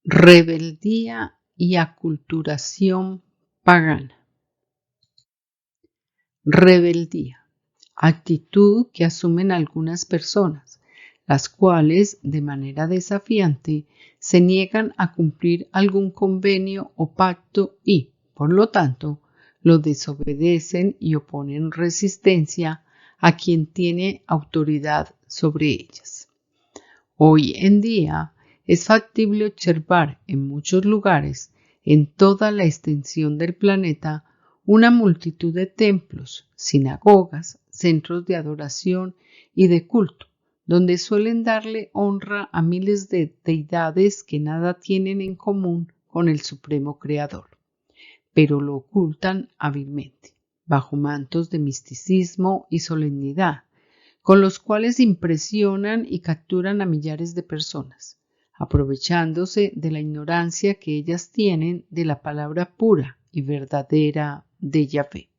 Rebeldía y aculturación pagana. Rebeldía, actitud que asumen algunas personas, las cuales, de manera desafiante, se niegan a cumplir algún convenio o pacto y, por lo tanto, lo desobedecen y oponen resistencia a quien tiene autoridad sobre ellas. Hoy en día es factible observar en muchos lugares, en toda la extensión del planeta, una multitud de templos, sinagogas, centros de adoración y de culto, donde suelen darle honra a miles de deidades que nada tienen en común con el Supremo Creador, pero lo ocultan hábilmente, bajo mantos de misticismo y solemnidad, con los cuales impresionan y capturan a millares de personas, aprovechándose de la ignorancia que ellas tienen de la palabra pura y verdadera de Yahvé.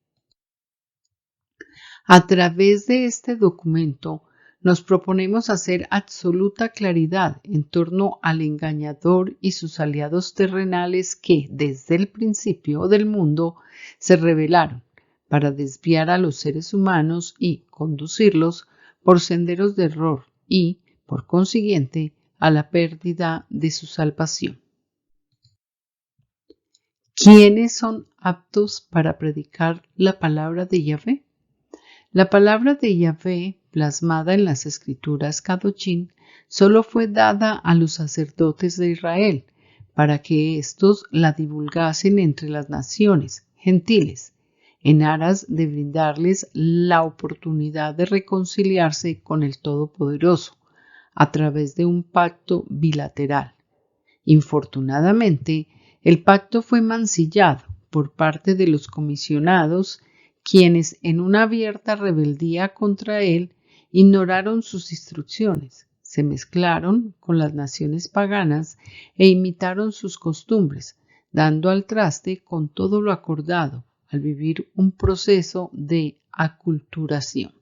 A través de este documento nos proponemos hacer absoluta claridad en torno al engañador y sus aliados terrenales que, desde el principio del mundo, se rebelaron para desviar a los seres humanos y conducirlos por senderos de error y, por consiguiente, a la pérdida de su salvación. ¿Quiénes son aptos para predicar la palabra de Yahvé? La palabra de Yahvé, plasmada en las escrituras Kadoshim, solo fue dada a los sacerdotes de Israel, para que éstos la divulgasen entre las naciones gentiles, en aras de brindarles la oportunidad de reconciliarse con el Todopoderoso, a través de un pacto bilateral. Infortunadamente, el pacto fue mancillado por parte de los comisionados, quienes, en una abierta rebeldía contra él, ignoraron sus instrucciones, se mezclaron con las naciones paganas e imitaron sus costumbres, dando al traste con todo lo acordado al vivir un proceso de aculturación.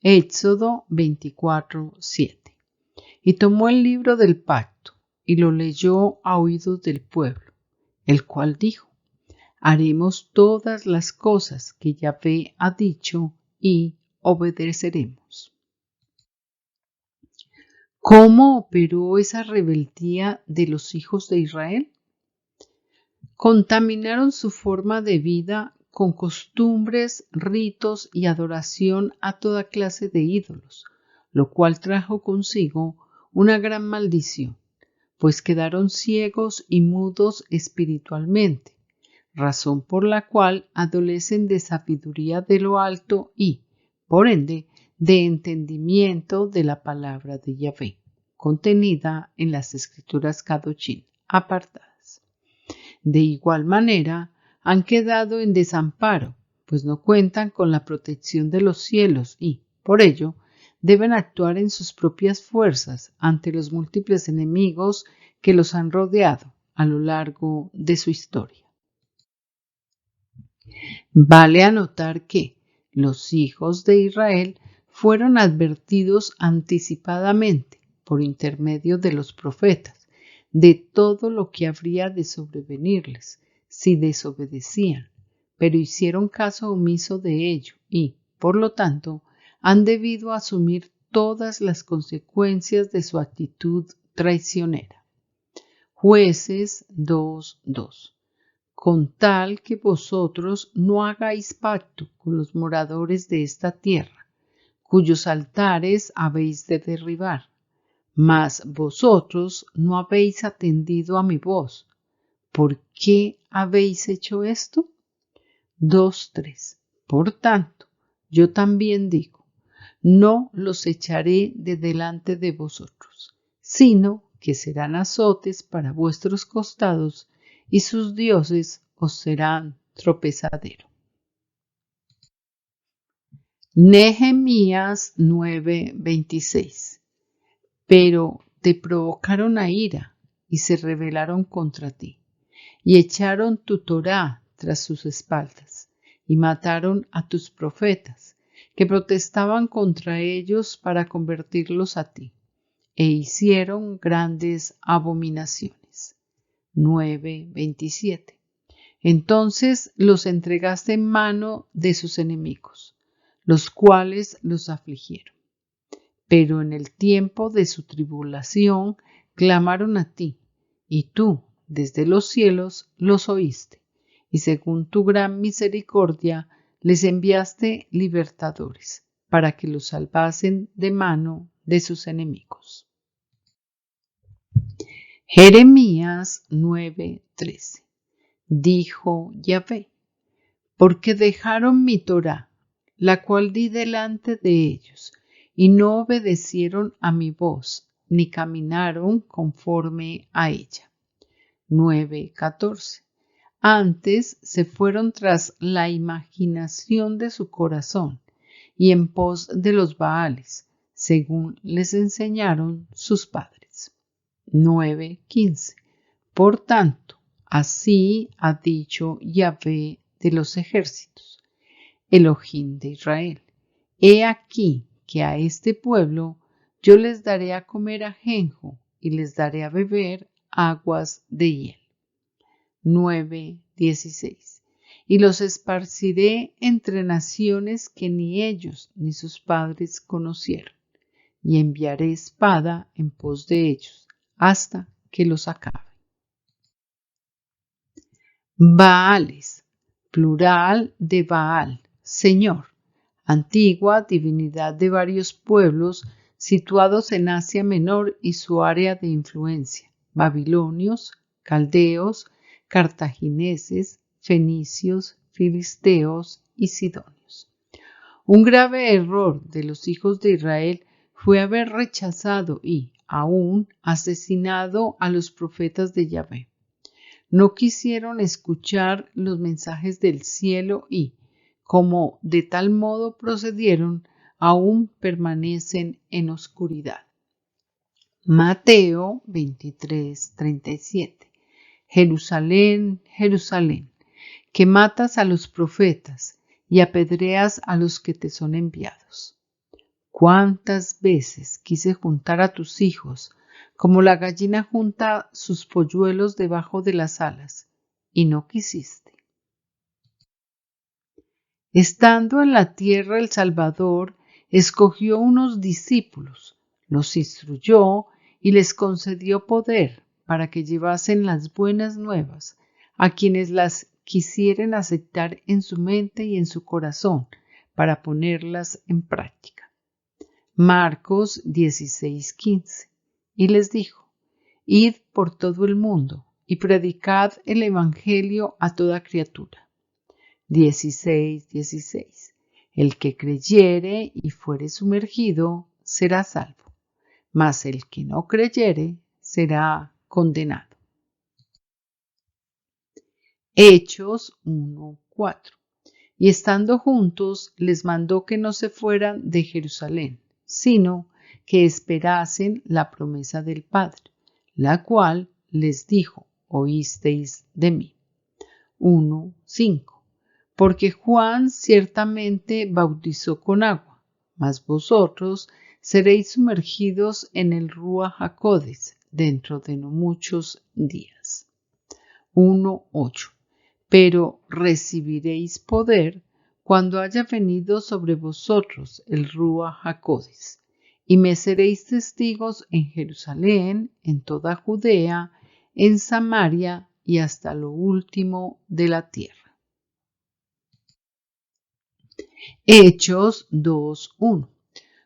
Éxodo 24:7. Y tomó el libro del pacto y lo leyó a oídos del pueblo, el cual dijo: haremos todas las cosas que Yahvé ha dicho y obedeceremos. ¿Cómo operó esa rebeldía de los hijos de Israel? Contaminaron su forma de vida con costumbres, ritos y adoración a toda clase de ídolos, lo cual trajo consigo una gran maldición, pues quedaron ciegos y mudos espiritualmente, razón por la cual adolecen de sabiduría de lo alto y, por ende, de entendimiento de la palabra de Yahvé, contenida en las escrituras Kadoshim apartadas. De igual manera, han quedado en desamparo, pues no cuentan con la protección de los cielos y, por ello, deben actuar en sus propias fuerzas ante los múltiples enemigos que los han rodeado a lo largo de su historia. Vale anotar que los hijos de Israel fueron advertidos anticipadamente por intermedio de los profetas de todo lo que habría de sobrevenirles si desobedecían, pero hicieron caso omiso de ello y, por lo tanto, han debido asumir todas las consecuencias de su actitud traicionera. Jueces 2:2. Con tal que vosotros no hagáis pacto con los moradores de esta tierra, cuyos altares habéis de derribar, mas vosotros no habéis atendido a mi voz. ¿Por qué habéis hecho esto? 2:3. Por tanto, yo también digo, no los echaré de delante de vosotros, sino que serán azotes para vuestros costados y sus dioses os serán tropezadero. Nehemías 9:26. Pero te provocaron a ira y se rebelaron contra ti, y echaron tu Torá tras sus espaldas, y mataron a tus profetas, que protestaban contra ellos para convertirlos a ti, e hicieron grandes abominaciones. 9:27. Entonces los entregaste en mano de sus enemigos, los cuales los afligieron. Pero en el tiempo de su tribulación clamaron a ti, y tú, desde los cielos, los oíste, y según tu gran misericordia les enviaste libertadores, para que los salvasen de mano de sus enemigos. Jeremías 9:13. Dijo Yahvé: porque dejaron mi Torá, la cual di delante de ellos, y no obedecieron a mi voz, ni caminaron conforme a ella. 9:14. Antes se fueron tras la imaginación de su corazón, y en pos de los Baales, según les enseñaron sus padres. 9:15. Por tanto, así ha dicho Yahvé de los ejércitos, Elohim de Israel: he aquí que a este pueblo yo les daré a comer ajenjo y les daré a beber aguas de hiel. 9:16. Y los esparciré entre naciones que ni ellos ni sus padres conocieron, y enviaré espada en pos de ellos hasta que los acabe. Baales, plural de Baal, Señor, antigua divinidad de varios pueblos situados en Asia Menor y su área de influencia: babilonios, caldeos, cartagineses, fenicios, filisteos y sidonios. Un grave error de los hijos de Israel fue haber rechazado y, aún, asesinado a los profetas de Yahvé. No quisieron escuchar los mensajes del cielo y, como de tal modo procedieron, aún permanecen en oscuridad. Mateo 23:37. Jerusalén, Jerusalén, que matas a los profetas y apedreas a los que te son enviados. ¿Cuántas veces quise juntar a tus hijos, como la gallina junta sus polluelos debajo de las alas, y no quisiste? Estando en la tierra el Salvador escogió unos discípulos, los instruyó y les concedió poder para que llevasen las buenas nuevas a quienes las quisieren aceptar en su mente y en su corazón para ponerlas en práctica. Marcos 16:15. Y les dijo: id por todo el mundo y predicad el evangelio a toda criatura. 16:16. El que creyere y fuere sumergido será salvo, mas el que no creyere será condenado. Hechos 1:4. Y estando juntos les mandó que no se fueran de Jerusalén, sino que esperasen la promesa del Padre, la cual les dijo: oísteis de mí. 1:5. Porque Juan ciertamente bautizó con agua, mas vosotros seréis sumergidos en el Ruach HaKodesh dentro de no muchos días. 1:8. Pero recibiréis poder cuando haya venido sobre vosotros el Ruach HaKodesh, y me seréis testigos en Jerusalén, en toda Judea, en Samaria y hasta lo último de la tierra. Hechos 2:1.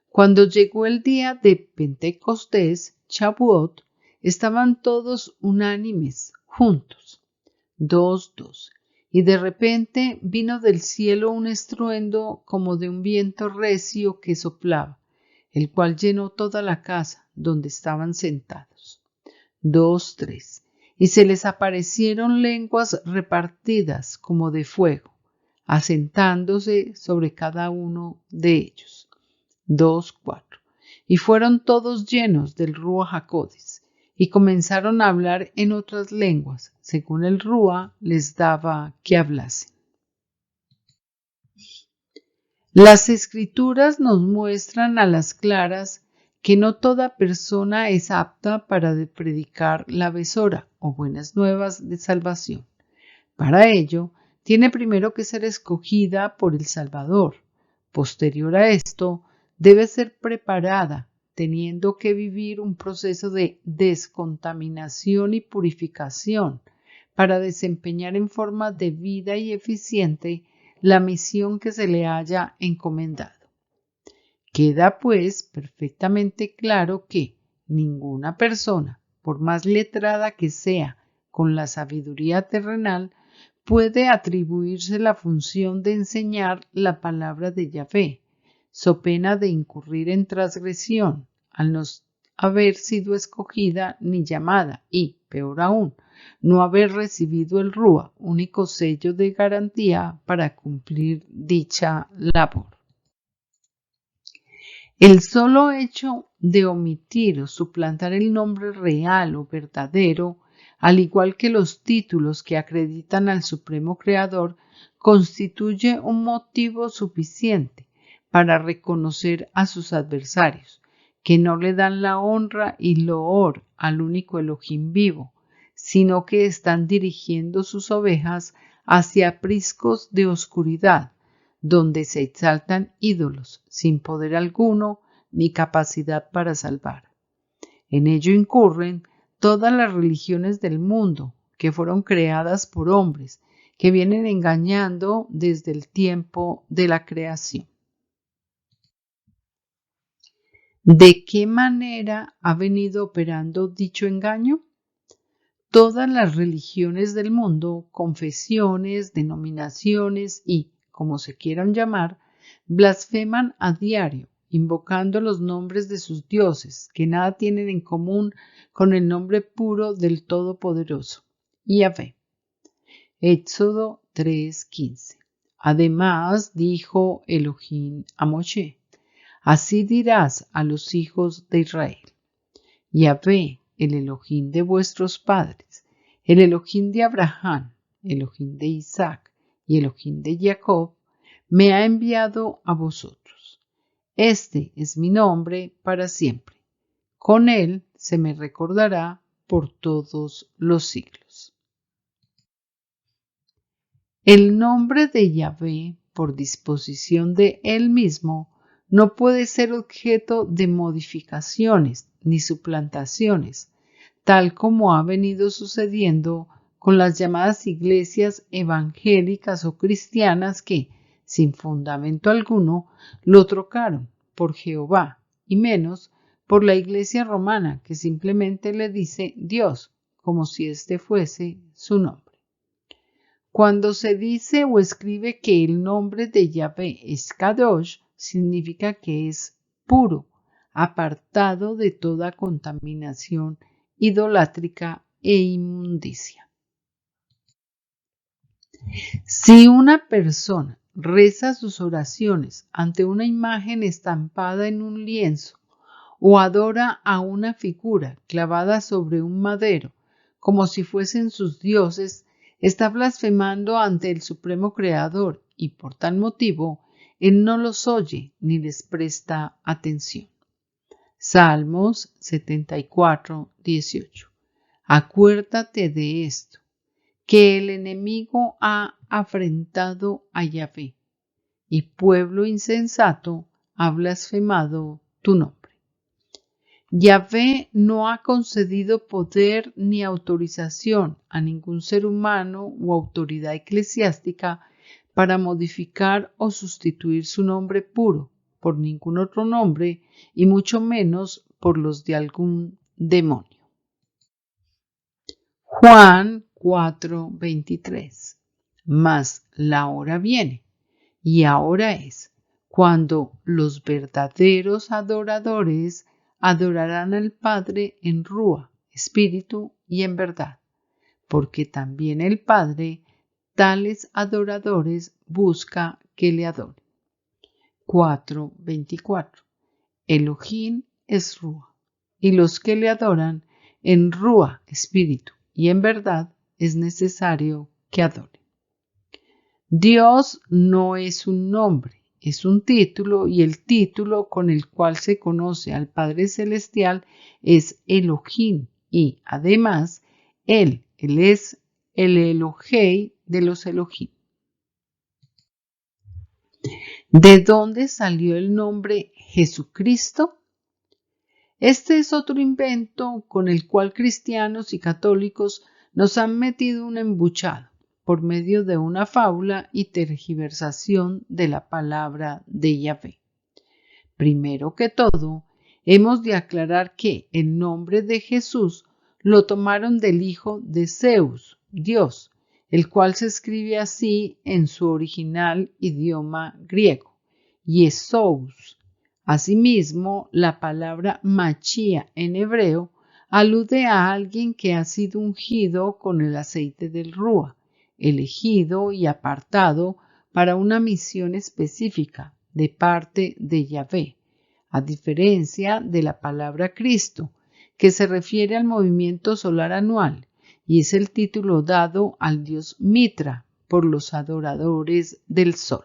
Cuando llegó el día de Pentecostés, Shavuot, estaban todos unánimes, juntos. 2:2. Y de repente vino del cielo un estruendo como de un viento recio que soplaba, el cual llenó toda la casa donde estaban sentados. 2:3. Y se les aparecieron lenguas repartidas como de fuego, asentándose sobre cada uno de ellos. 2:4. Y fueron todos llenos del Ruach HaKodesh, y comenzaron a hablar en otras lenguas, según el Ruach les daba que hablasen. Las Escrituras nos muestran a las claras que no toda persona es apta para predicar la besora o buenas nuevas de salvación. Para ello, tiene primero que ser escogida por el Salvador. Posterior a esto, debe ser preparada, teniendo que vivir un proceso de descontaminación y purificación para desempeñar en forma debida y eficiente la misión que se le haya encomendado. Queda pues perfectamente claro que ninguna persona, por más letrada que sea con la sabiduría terrenal, puede atribuirse la función de enseñar la palabra de Yahvé, so pena de incurrir en transgresión, al no haber sido escogida ni llamada y, peor aún, no haber recibido el Rúa, único sello de garantía para cumplir dicha labor. El solo hecho de omitir o suplantar el nombre real o verdadero, al igual que los títulos que acreditan al Supremo Creador, constituye un motivo suficiente para reconocer a sus adversarios, que no le dan la honra y loor al único Elohim vivo, sino que están dirigiendo sus ovejas hacia apriscos de oscuridad, donde se exaltan ídolos sin poder alguno ni capacidad para salvar. En ello incurren todas las religiones del mundo que fueron creadas por hombres, que vienen engañando desde el tiempo de la creación. ¿De qué manera ha venido operando dicho engaño? Todas las religiones del mundo, confesiones, denominaciones y, como se quieran llamar, blasfeman a diario, invocando los nombres de sus dioses, que nada tienen en común con el nombre puro del Todopoderoso, Yahvé. Éxodo 3:15. Además dijo Elohim a Moshe: así dirás a los hijos de Israel: Yahvé, el Elohim de vuestros padres, el Elohim de Abraham, Elohim de Isaac y Elohim de Jacob, me ha enviado a vosotros. Este es mi nombre para siempre. Con él se me recordará por todos los siglos. El nombre de Yahvé, por disposición de él mismo, no puede ser objeto de modificaciones ni suplantaciones, tal como ha venido sucediendo con las llamadas iglesias evangélicas o cristianas que, sin fundamento alguno, lo trocaron por Jehová, y menos por la iglesia romana, que simplemente le dice Dios, como si éste fuese su nombre. Cuando se dice o escribe que el nombre de Yahvé es Kadosh, significa que es puro, apartado de toda contaminación idolátrica e inmundicia. Si una persona reza sus oraciones ante una imagen estampada en un lienzo o adora a una figura clavada sobre un madero, como si fuesen sus dioses, está blasfemando ante el Supremo Creador y por tal motivo él no los oye ni les presta atención. Salmos 74:18. Acuérdate de esto, que el enemigo ha afrentado a Yahvé, y pueblo insensato ha blasfemado tu nombre. Yahvé no ha concedido poder ni autorización a ningún ser humano o autoridad eclesiástica para modificar o sustituir su nombre puro por ningún otro nombre y mucho menos por los de algún demonio. Juan 4:23. Mas la hora viene, y ahora es, cuando los verdaderos adoradores adorarán al Padre en Rúa, espíritu y en verdad, porque también el Padre tales adoradores busca que le adoren. 4:24. Elohim es Rúa, y los que le adoran en Rúa, espíritu y en verdad es necesario que adoren. Dios no es un nombre, es un título y el título con el cual se conoce al Padre Celestial es Elohim y además Él es el Elohei de los Elohim. ¿De dónde salió el nombre Jesucristo? Este es otro invento con el cual cristianos y católicos nos han metido un embuchado por medio de una fábula y tergiversación de la palabra de Yahvé. Primero que todo, hemos de aclarar que el nombre de Jesús lo tomaron del hijo de Zeus, Dios, el cual se escribe así en su original idioma griego, Jesús. Asimismo, la palabra Machía en hebreo alude a alguien que ha sido ungido con el aceite del Rúa, elegido y apartado para una misión específica de parte de Yahvé, a diferencia de la palabra Cristo, que se refiere al movimiento solar anual y es el título dado al dios Mitra por los adoradores del sol.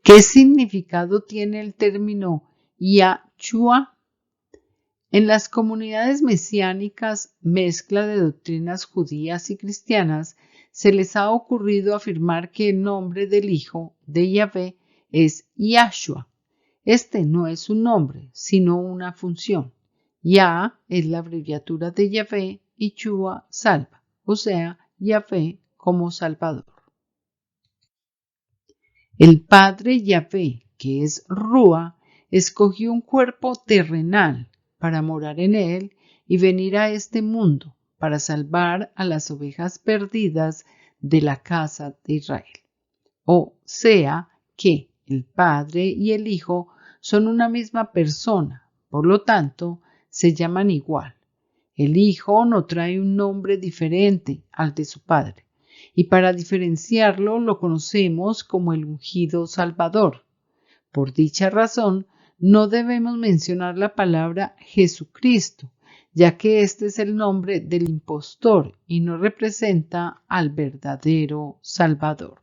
¿Qué significado tiene el término Yahshua? En las comunidades mesiánicas, mezcla de doctrinas judías y cristianas, se les ha ocurrido afirmar que el nombre del Hijo de Yahvé es Yahshua. Este no es un nombre, sino una función. Yah es la abreviatura de Yahvé y Shua salva, o sea, Yahvé como Salvador. El Padre Yahvé, que es Rúa, escogió un cuerpo terrenal para morar en él y venir a este mundo para salvar a las ovejas perdidas de la casa de Israel. O sea que el Padre y el Hijo son una misma persona, por lo tanto, se llaman igual. El Hijo no trae un nombre diferente al de su Padre, y para diferenciarlo lo conocemos como el ungido Salvador. Por dicha razón, no debemos mencionar la palabra Jesucristo, ya que este es el nombre del impostor y no representa al verdadero Salvador.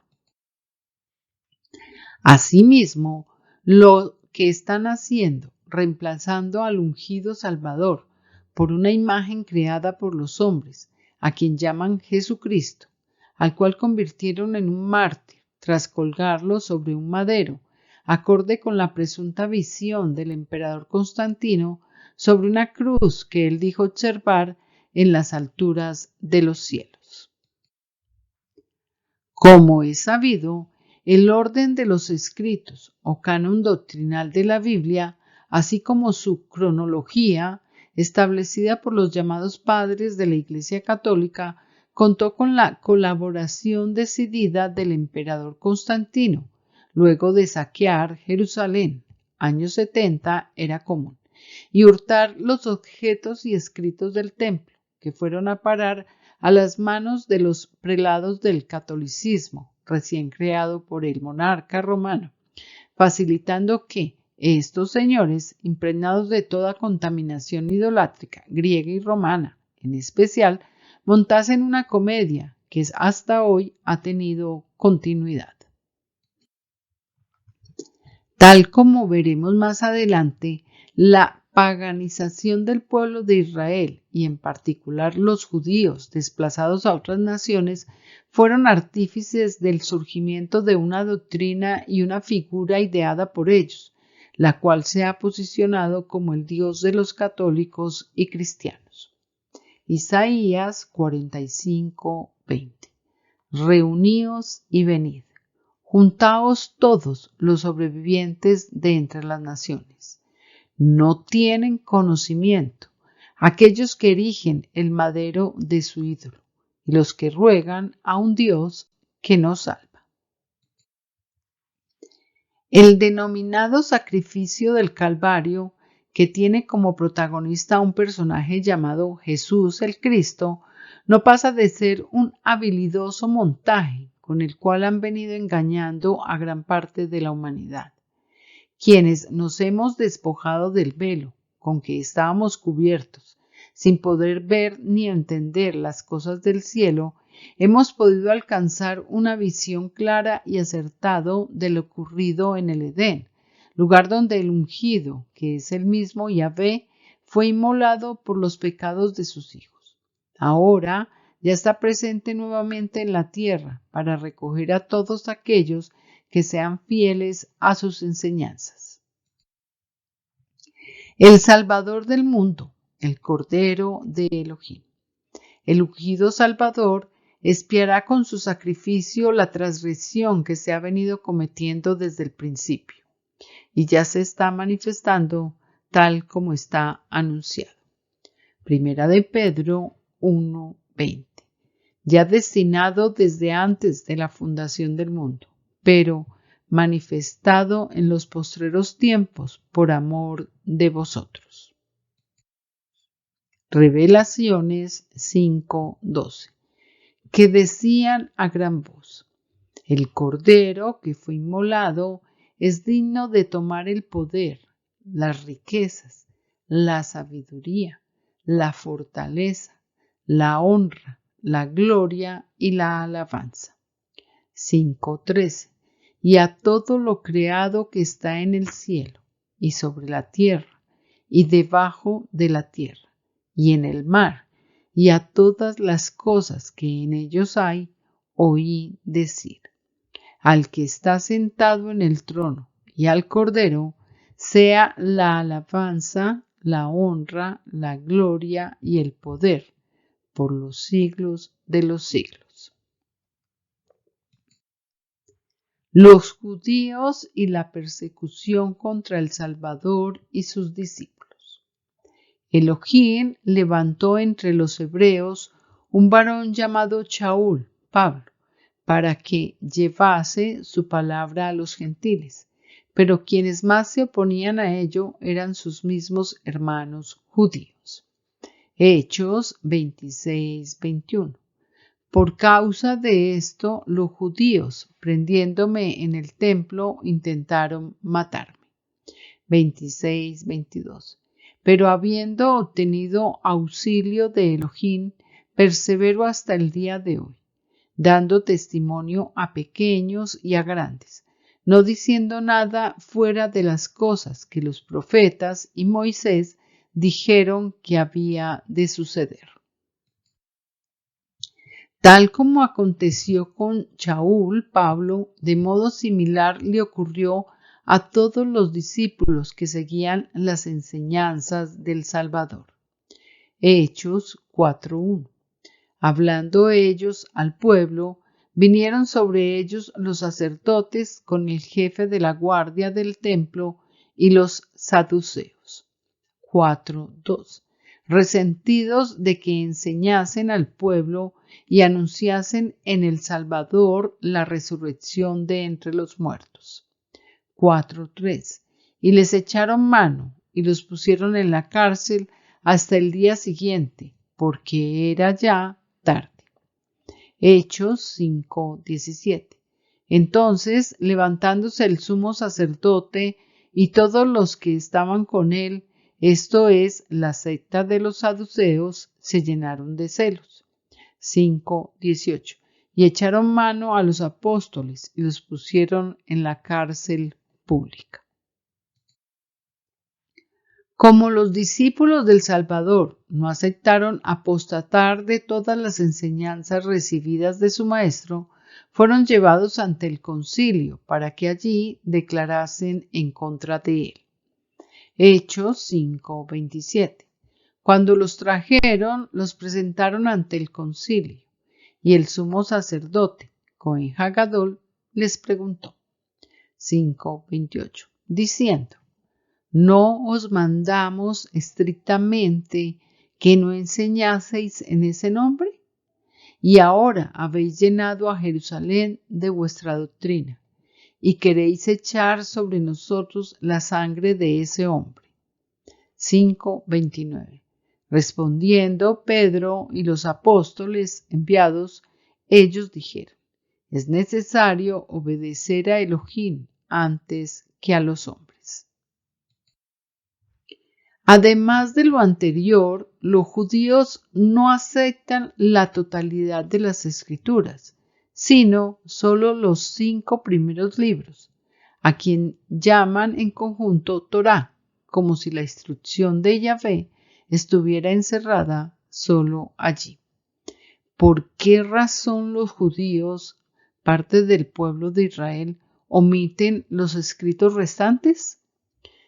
Asimismo, lo que están haciendo, reemplazando al ungido Salvador por una imagen creada por los hombres, a quien llaman Jesucristo, al cual convirtieron en un mártir tras colgarlo sobre un madero, acorde con la presunta visión del emperador Constantino sobre una cruz que él dijo observar en las alturas de los cielos. Como es sabido, el orden de los escritos o canon doctrinal de la Biblia, así como su cronología, establecida por los llamados padres de la Iglesia Católica, contó con la colaboración decidida del emperador Constantino, luego de saquear Jerusalén, años 70 era común, y hurtar los objetos y escritos del templo, que fueron a parar a las manos de los prelados del catolicismo, recién creado por el monarca romano, facilitando que estos señores, impregnados de toda contaminación idolátrica, griega y romana, en especial, montasen una comedia que hasta hoy ha tenido continuidad. Tal como veremos más adelante, la paganización del pueblo de Israel y en particular los judíos desplazados a otras naciones fueron artífices del surgimiento de una doctrina y una figura ideada por ellos, la cual se ha posicionado como el Dios de los católicos y cristianos. Isaías 45:20. Reuníos y venid, juntaos todos los sobrevivientes de entre las naciones. No tienen conocimiento aquellos que erigen el madero de su ídolo y los que ruegan a un Dios que no salva. El denominado sacrificio del Calvario, que tiene como protagonista a un personaje llamado Jesús el Cristo, no pasa de ser un habilidoso montaje con el cual han venido engañando a gran parte de la humanidad. Quienes nos hemos despojado del velo con que estábamos cubiertos, sin poder ver ni entender las cosas del cielo, hemos podido alcanzar una visión clara y acertada de lo ocurrido en el Edén, lugar donde el ungido, que es el mismo Yahvé, fue inmolado por los pecados de sus hijos. Ahora ya está presente nuevamente en la tierra para recoger a todos aquellos que sean fieles a sus enseñanzas. El Salvador del mundo, el Cordero de Elohim. El ungido Salvador expiará con su sacrificio la transgresión que se ha venido cometiendo desde el principio, y ya se está manifestando tal como está anunciado. Primera de Pedro 1:20. Ya destinado desde antes de la fundación del mundo, pero manifestado en los postreros tiempos por amor de vosotros. Revelaciones 5:12, que decían a gran voz: el Cordero que fue inmolado es digno de tomar el poder, las riquezas, la sabiduría, la fortaleza, la honra, la gloria y la alabanza. 5:13. Y a todo lo creado que está en el cielo, y sobre la tierra, y debajo de la tierra, y en el mar, y a todas las cosas que en ellos hay, oí decir: al que está sentado en el trono y al Cordero, sea la alabanza, la honra, la gloria y el poder, por los siglos de los siglos. Los judíos y la persecución contra el Salvador y sus discípulos. Elohim levantó entre los hebreos un varón llamado Shaul, Pablo, para que llevase su palabra a los gentiles, pero quienes más se oponían a ello eran sus mismos hermanos judíos. Hechos 26:21. Por causa de esto, los judíos, prendiéndome en el templo, intentaron matarme. 26:22. Pero habiendo obtenido auxilio de Elohim, persevero hasta el día de hoy, dando testimonio a pequeños y a grandes, no diciendo nada fuera de las cosas que los profetas y Moisés dijeron que había de suceder. Tal como aconteció con Shaul, Pablo, de modo similar le ocurrió a todos los discípulos que seguían las enseñanzas del Salvador. Hechos 4:1. Hablando ellos al pueblo, vinieron sobre ellos los sacerdotes con el jefe de la guardia del templo y los saduceos. 4:2. Resentidos de que enseñasen al pueblo y anunciasen en el Salvador la resurrección de entre los muertos. 4:3. Y les echaron mano y los pusieron en la cárcel hasta el día siguiente, porque era ya tarde. Hechos 5:17. Entonces, levantándose el sumo sacerdote y todos los que estaban con él, esto es, la secta de los saduceos, se llenaron de celos. 5:18. Y echaron mano a los apóstoles y los pusieron en la cárcel pública. Como los discípulos del Salvador no aceptaron apostatar de todas las enseñanzas recibidas de su maestro, fueron llevados ante el concilio para que allí declarasen en contra de él. Hechos 5:27. Cuando los trajeron, los presentaron ante el concilio, y el sumo sacerdote, Cohen Hagadol, les preguntó. 5:28. Diciendo: ¿no os mandamos estrictamente que no enseñaseis en ese nombre? Y ahora habéis llenado a Jerusalén de vuestra doctrina, y queréis echar sobre nosotros la sangre de ese hombre. 5:29. Respondiendo Pedro y los apóstoles enviados, ellos dijeron: es necesario obedecer a Elohim antes que a los hombres. Además de lo anterior, los judíos no aceptan la totalidad de las escrituras, sino solo los 5 primeros libros, a quien llaman en conjunto Torá, como si la instrucción de Yahvé estuviera encerrada solo allí. ¿Por qué razón los judíos, parte del pueblo de Israel, omiten los escritos restantes?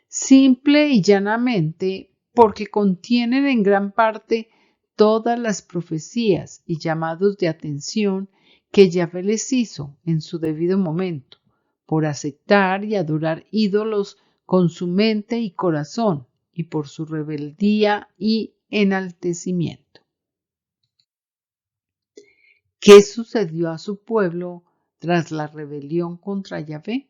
Simple y llanamente porque contienen en gran parte todas las profecías y llamados de atención que Yahvé les hizo en su debido momento, por aceptar y adorar ídolos con su mente y corazón, y por su rebeldía y enaltecimiento. ¿Qué sucedió a su pueblo tras la rebelión contra Yahvé?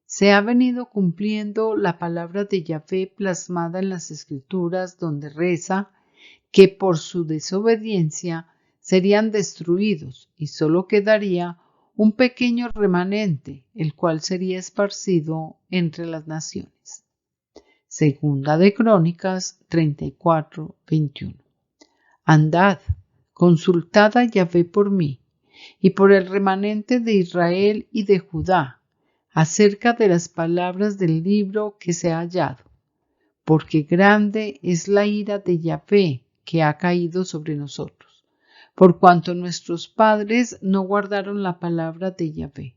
Se ha venido cumpliendo la palabra de Yahvé plasmada en las Escrituras, donde reza que por su desobediencia serían destruidos y solo quedaría un pequeño remanente, el cual sería esparcido entre las naciones. Segunda de Crónicas 34:21. Andad, consultad a Yahvé por mí y por el remanente de Israel y de Judá, acerca de las palabras del libro que se ha hallado, porque grande es la ira de Yahvé que ha caído sobre nosotros, por cuanto nuestros padres no guardaron la palabra de Yahvé,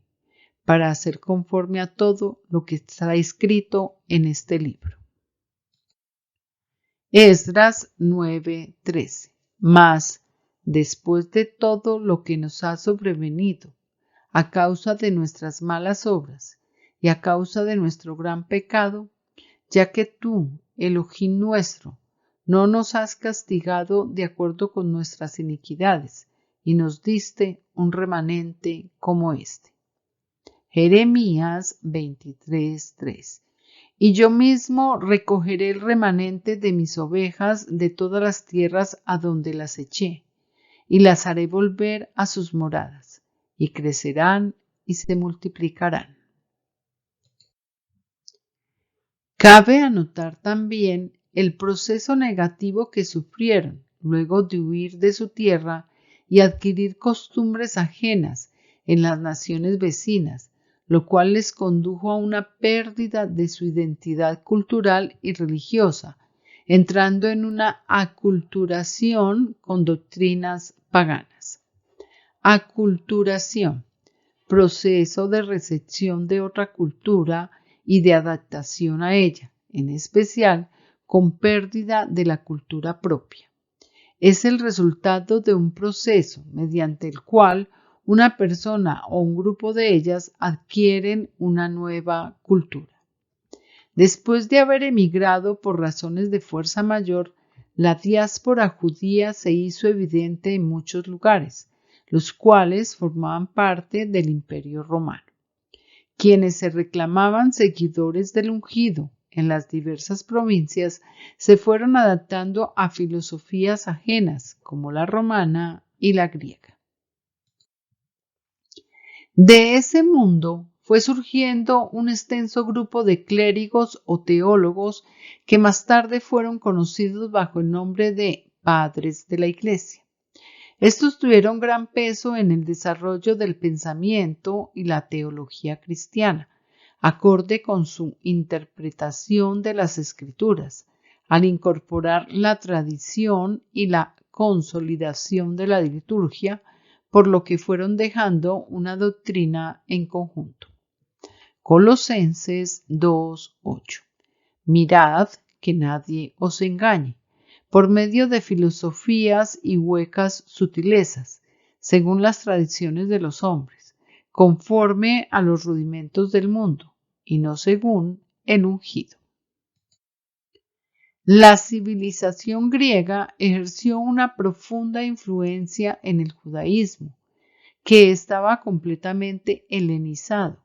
para hacer conforme a todo lo que está escrito en este libro. Esdras 9:13. Mas, después de todo lo que nos ha sobrevenido, a causa de nuestras malas obras y a causa de nuestro gran pecado, ya que tú, Elohim nuestro, no nos has castigado de acuerdo con nuestras iniquidades y nos diste un remanente como este. Jeremías 23:3. Y yo mismo recogeré el remanente de mis ovejas de todas las tierras a donde las eché, y las haré volver a sus moradas, y crecerán y se multiplicarán. Cabe anotar también el proceso negativo que sufrieron luego de huir de su tierra y adquirir costumbres ajenas en las naciones vecinas, lo cual les condujo a una pérdida de su identidad cultural y religiosa, entrando en una aculturación con doctrinas paganas. Aculturación, proceso de recepción de otra cultura y de adaptación a ella, en especial con pérdida de la cultura propia. Es el resultado de un proceso mediante el cual una persona o un grupo de ellas adquieren una nueva cultura. Después de haber emigrado por razones de fuerza mayor, la diáspora judía se hizo evidente en muchos lugares, los cuales formaban parte del Imperio Romano. Quienes se reclamaban seguidores del ungido en las diversas provincias se fueron adaptando a filosofías ajenas como la romana y la griega. De ese mundo fue surgiendo un extenso grupo de clérigos o teólogos que más tarde fueron conocidos bajo el nombre de padres de la Iglesia. Estos tuvieron gran peso en el desarrollo del pensamiento y la teología cristiana, acorde con su interpretación de las Escrituras, al incorporar la tradición y la consolidación de la liturgia, por lo que fueron dejando una doctrina en conjunto. Colosenses 2:8. Mirad que nadie os engañe, por medio de filosofías y huecas sutilezas, según las tradiciones de los hombres, conforme a los rudimentos del mundo, y no según el ungido. La civilización griega ejerció una profunda influencia en el judaísmo, que estaba completamente helenizado,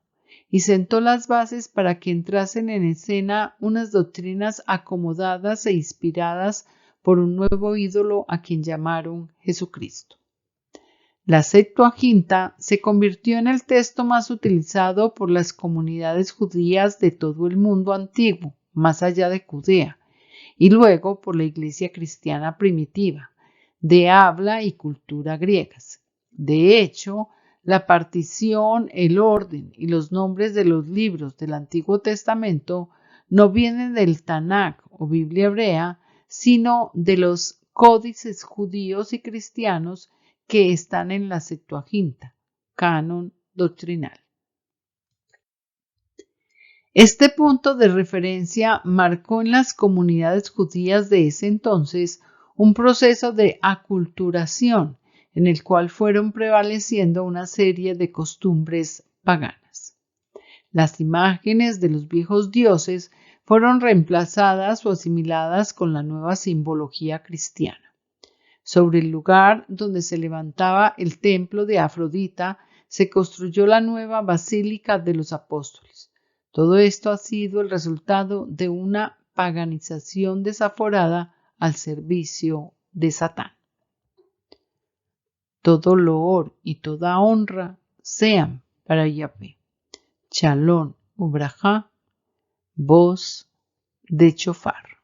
y sentó las bases para que entrasen en escena unas doctrinas acomodadas e inspiradas por un nuevo ídolo a quien llamaron Jesucristo. La Septuaginta se convirtió en el texto más utilizado por las comunidades judías de todo el mundo antiguo, más allá de Judea, y luego por la Iglesia cristiana primitiva, de habla y cultura griegas. De hecho, la partición, el orden y los nombres de los libros del Antiguo Testamento no vienen del Tanakh o Biblia hebrea, sino de los códices judíos y cristianos que están en la Septuaginta, canon doctrinal. Este punto de referencia marcó en las comunidades judías de ese entonces un proceso de aculturación en el cual fueron prevaleciendo una serie de costumbres paganas. Las imágenes de los viejos dioses fueron reemplazadas o asimiladas con la nueva simbología cristiana. Sobre el lugar donde se levantaba el templo de Afrodita se construyó la nueva Basílica de los Apóstoles. Todo esto ha sido el resultado de una paganización desaforada al servicio de Satán. Todo loor y toda honra sean para Yahvé. Shalom ubrajá, voz de chofar.